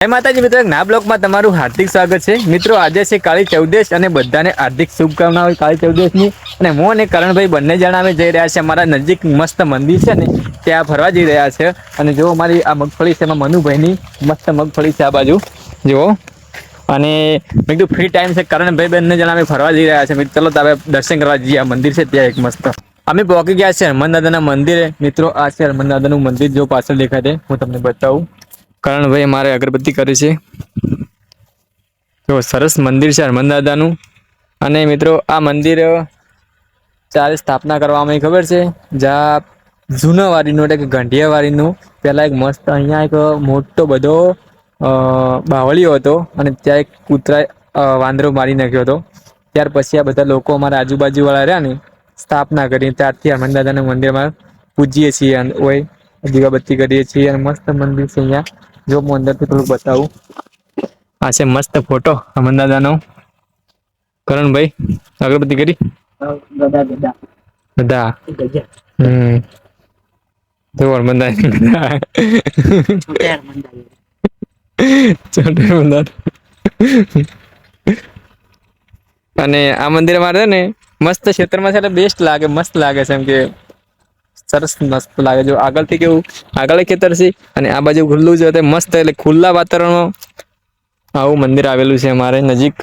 જય માતાજી મિત્રો, ના બ્લોગમાં તમારું હાર્દિક સ્વાગત છે। મિત્રો આજે છે કાળી ચૌદશ અને બધાને હાર્દિક શુભકામનાઓ કાળી ચૌદશની। અને હું અને કરણભાઈ બંને જણા અમે જઈ રહ્યા છે અમારા નજીક મસ્ત મંદિર છે ને ત્યાં ફરવા જઈ રહ્યા છે। અને જો અમારી આ મગફળી છે એમાં મનુભાઈની મસ્ત મગફળી છે આ બાજુ જુઓ। અને મેં કીધું ફ્રી ટાઈમ છે કરણભાઈ બંને જણા અમે ફરવા જઈ રહ્યા છે। ચલો તો હવે દર્શન કરવા જઈએ। આ મંદિર છે ત્યાં એક મસ્ત અમે પહોંચી ગયા છે હનુમાન દાદાના મંદિરે। મિત્રો આ છે હનુમાન દાદાનું મંદિર, જો પાછળ દેખાય છે હું તમને બતાવું। કરણભાઈ મારે અગરબત્તી કરે છે। તો સરસ મંદિર છે હનુમાન દાદાનું। અને મિત્રો આ મંદિર ચારે સ્થાપના કરવામાં આવી ખબર છે? જ્યાં જૂના વાડીનું એટલે કે ગંઢિયા વાડીનું પેલા એક મસ્ત અહીંયા એક મોટો બધો બાવળીયો હતો અને ત્યાં એક કૂતરા વાંદરો મારી નાખ્યો હતો। ત્યાર પછી આ બધા લોકો અમારા આજુબાજુ વાળા રહ્યા ને સ્થાપના કરી, ત્યારથી હનુમાન દાદાના મંદિરમાં પૂજીએ છીએ હોય દીવાબત્તી કરીએ છીએ। અને મસ્ત મંદિર છે અહીંયા, જો હું અંદરથી થોડુંક બતાવું। આ છે મસ્ત ફોટો હનુમાન દાદાનો। કરણભાઈ અગરબત્તી કરી બધા તો હનુમાન દાદા અને આ મંદિર મારે ને મસ્ત ક્ષેત્રમાં છે એટલે બેસ્ટ લાગે, મસ્ત લાગે છે। એમ કે સરસ મસ્ત લાગે। જો આગળથી કેવું આગળ ખેતર છે અને આ બાજુ ખુલ્લું છે, મસ્ત એટલે ખુલ્લા વાતાવરણમાં આવું મંદિર આવેલું છે અમારે નજીક।